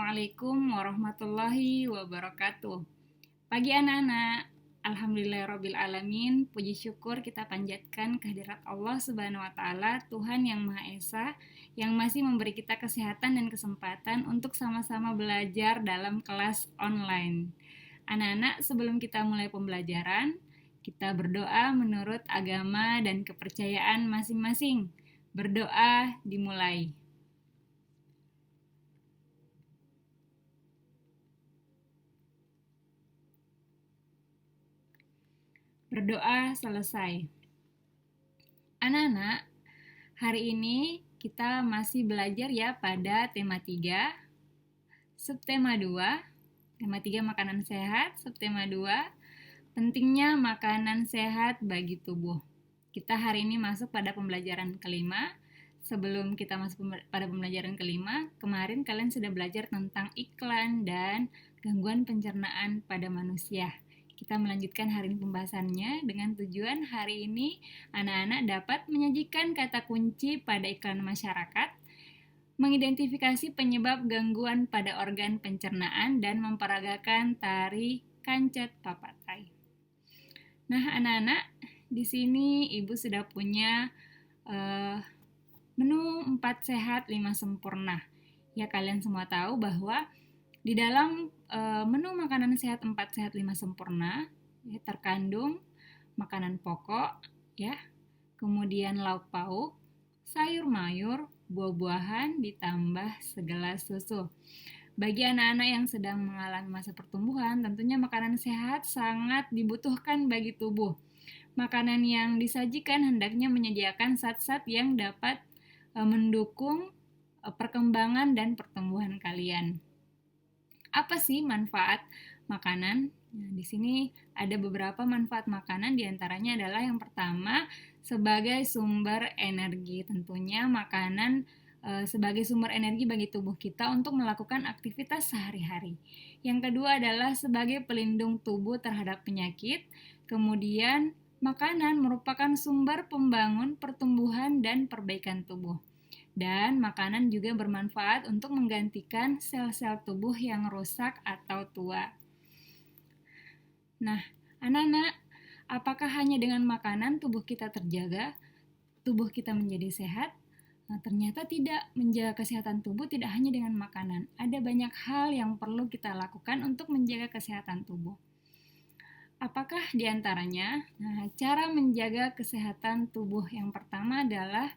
Assalamualaikum warahmatullahi wabarakatuh. Pagi anak-anak, alhamdulillahirrabbilalamin. Puji syukur kita panjatkan kehadirat Allah Subhanahu wa Ta'ala, Tuhan yang Maha Esa, yang masih memberi kita kesehatan dan kesempatan untuk sama-sama belajar dalam kelas online. Anak-anak, sebelum kita mulai pembelajaran, kita berdoa menurut agama dan kepercayaan masing-masing. Berdoa dimulai. Berdoa selesai. Anak-anak, hari ini kita masih belajar ya pada tema 3, subtema 2, tema 3 makanan sehat, subtema 2, pentingnya makanan sehat bagi tubuh. Kita hari ini masuk pada pembelajaran kelima. Sebelum kita masuk pada pembelajaran kelima, kemarin kalian sudah belajar tentang iklan dan gangguan pencernaan pada manusia. Kita melanjutkan hari ini pembahasannya dengan tujuan hari ini anak-anak dapat menyajikan kata kunci pada iklan masyarakat, mengidentifikasi penyebab gangguan pada organ pencernaan, dan memperagakan tari kancet papatai. Nah, anak-anak, di sini Ibu sudah punya menu 4 sehat 5 sempurna. Ya, kalian semua tahu bahwa di dalam menu makanan sehat 4 sehat 5 sempurna ya, terkandung makanan pokok ya, kemudian lauk pauk, sayur mayur, buah-buahan ditambah segelas susu. Bagi anak-anak yang sedang mengalami masa pertumbuhan, tentunya makanan sehat sangat dibutuhkan bagi tubuh. Makanan yang disajikan hendaknya menyediakan zat-zat yang dapat mendukung perkembangan dan pertumbuhan kalian. Apa sih manfaat makanan? Nah, di sini ada beberapa manfaat makanan, diantaranya adalah yang pertama sebagai sumber energi. Tentunya makanan sebagai sumber energi bagi tubuh kita untuk melakukan aktivitas sehari-hari. Yang kedua adalah sebagai pelindung tubuh terhadap penyakit. Kemudian makanan merupakan sumber pembangun pertumbuhan dan perbaikan tubuh. Dan makanan juga bermanfaat untuk menggantikan sel-sel tubuh yang rusak atau tua. Nah, anak-anak, apakah hanya dengan makanan tubuh kita terjaga, tubuh kita menjadi sehat? Nah, ternyata tidak. Menjaga kesehatan tubuh tidak hanya dengan makanan. Ada banyak hal yang perlu kita lakukan untuk menjaga kesehatan tubuh. Apakah diantaranya? Nah, cara menjaga kesehatan tubuh yang pertama adalah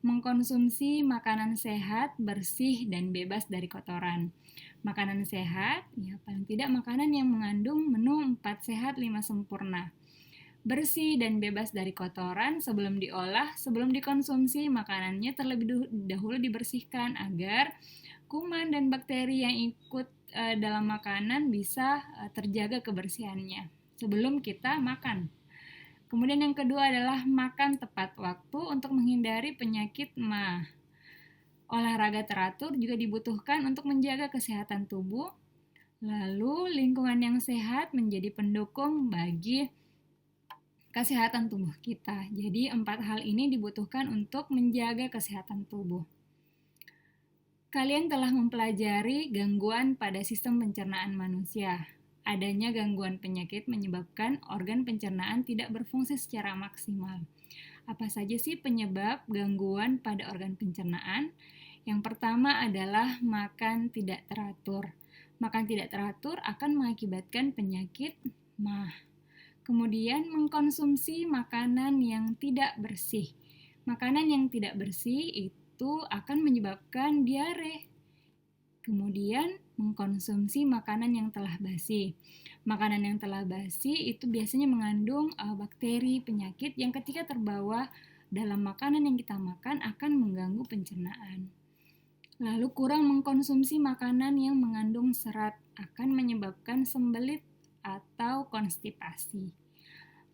mengkonsumsi makanan sehat, bersih, dan bebas dari kotoran. Makanan sehat, ya paling tidak makanan yang mengandung menu 4 sehat 5 sempurna. Bersih dan bebas dari kotoran sebelum diolah, sebelum dikonsumsi makanannya terlebih dahulu dibersihkan agar kuman dan bakteri yang ikut dalam makanan bisa terjaga kebersihannya sebelum kita makan. Kemudian yang kedua adalah makan tepat waktu untuk menghindari penyakit MAH. Olahraga teratur juga dibutuhkan untuk menjaga kesehatan tubuh. Lalu lingkungan yang sehat menjadi pendukung bagi kesehatan tubuh kita. Jadi 4 hal ini dibutuhkan untuk menjaga kesehatan tubuh. Kalian telah mempelajari gangguan pada sistem pencernaan manusia. Adanya gangguan penyakit menyebabkan organ pencernaan tidak berfungsi secara maksimal. Apa saja sih penyebab gangguan pada organ pencernaan? Yang pertama adalah makan tidak teratur. Makan tidak teratur akan mengakibatkan penyakit MAH. Kemudian mengkonsumsi makanan yang tidak bersih. Makanan yang tidak bersih itu akan menyebabkan diare. Kemudian mengkonsumsi makanan yang telah basi. Makanan yang telah basi itu biasanya mengandung bakteri, penyakit yang ketika terbawa dalam makanan yang kita makan akan mengganggu pencernaan. Lalu kurang mengkonsumsi makanan yang mengandung serat akan menyebabkan sembelit atau konstipasi.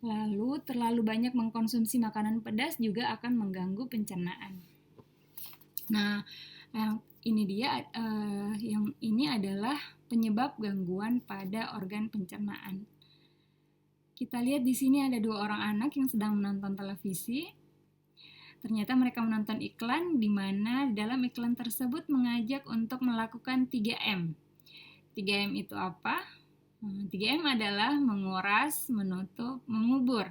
Lalu terlalu banyak mengkonsumsi makanan pedas juga akan mengganggu pencernaan. Nah, yang ini adalah penyebab gangguan pada organ pencernaan. Kita lihat di sini ada 2 orang anak yang sedang menonton televisi. Ternyata mereka menonton iklan di mana dalam iklan tersebut mengajak untuk melakukan 3M. 3M itu apa? 3M adalah menguras, menutup, mengubur.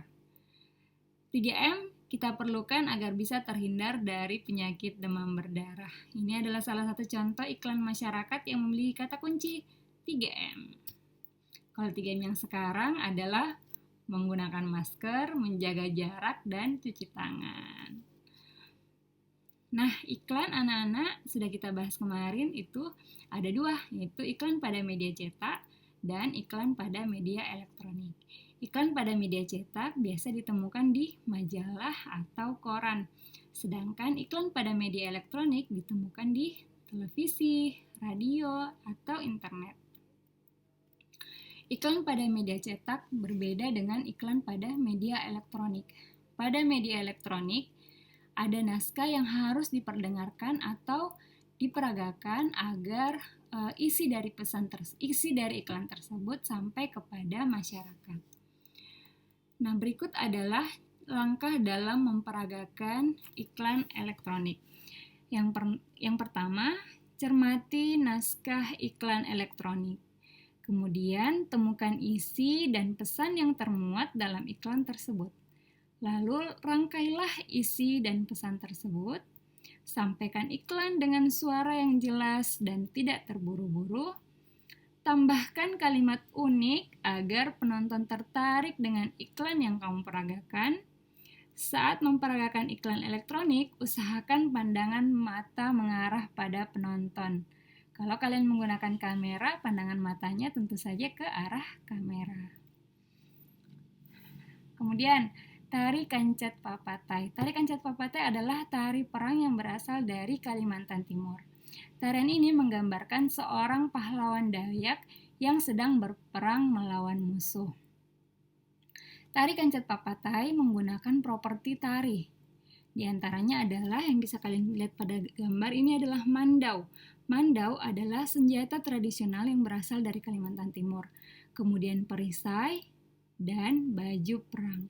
3M kita perlukan agar bisa terhindar dari penyakit demam berdarah. Ini adalah salah satu contoh iklan masyarakat yang memiliki kata kunci 3M. Kalau 3M yang sekarang adalah menggunakan masker, menjaga jarak, dan cuci tangan. Nah, iklan anak-anak sudah kita bahas kemarin itu ada dua, yaitu iklan pada media cetak dan iklan pada media elektronik. Iklan pada media cetak biasa ditemukan di majalah atau koran, sedangkan iklan pada media elektronik ditemukan di televisi, radio, atau internet. Iklan pada media cetak berbeda dengan iklan pada media elektronik. Pada media elektronik, ada naskah yang harus diperdengarkan atau diperagakan agar isi dari iklan tersebut sampai kepada masyarakat. Nah, berikut adalah langkah dalam memperagakan iklan elektronik. Yang pertama, cermati naskah iklan elektronik. Kemudian, temukan isi dan pesan yang termuat dalam iklan tersebut. Lalu rangkailah isi dan pesan tersebut, sampaikan iklan dengan suara yang jelas dan tidak terburu-buru, tambahkan kalimat unik agar penonton tertarik dengan iklan yang kamu peragakan. Saat memperagakan iklan elektronik, usahakan pandangan mata mengarah pada penonton. Kalau kalian menggunakan kamera, pandangan matanya tentu saja ke arah kamera. Kemudian, Tari Kancet Papatai. Tari Kancet Papatai adalah tari perang yang berasal dari Kalimantan Timur. Tarian ini menggambarkan seorang pahlawan Dayak yang sedang berperang melawan musuh. Tari Kancet Papatai menggunakan properti tari. Di antaranya adalah yang bisa kalian lihat pada gambar ini adalah mandau. Mandau adalah senjata tradisional yang berasal dari Kalimantan Timur. Kemudian perisai dan baju perang.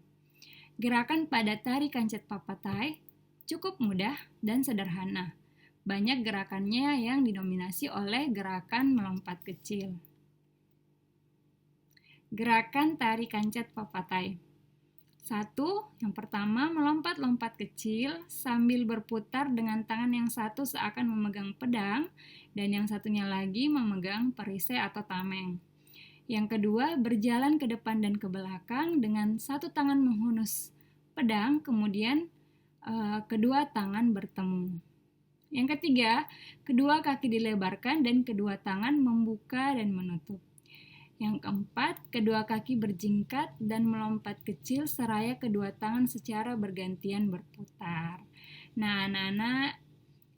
Gerakan pada tari Kancet Papatai cukup mudah dan sederhana. Banyak gerakannya yang didominasi oleh gerakan melompat kecil. Gerakan tari Kancet Papatai. 1. Yang pertama, melompat-lompat kecil sambil berputar dengan tangan yang satu seakan memegang pedang dan yang satunya lagi memegang perisai atau tameng. Yang kedua, berjalan ke depan dan ke belakang dengan satu tangan menghunus pedang, kemudian kedua tangan bertemu. Yang ketiga, kedua kaki dilebarkan dan kedua tangan membuka dan menutup. Yang keempat, kedua kaki berjingkat dan melompat kecil seraya kedua tangan secara bergantian berputar. Nah, anak-anak,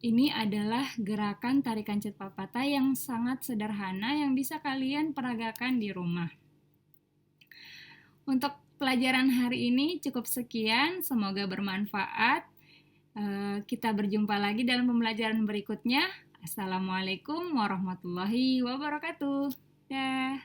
ini adalah gerakan tari Kancet Papatai yang sangat sederhana yang bisa kalian peragakan di rumah. Untuk pelajaran hari ini cukup sekian, semoga bermanfaat. Kita berjumpa lagi dalam pembelajaran berikutnya. Assalamualaikum warahmatullahi wabarakatuh. Dah.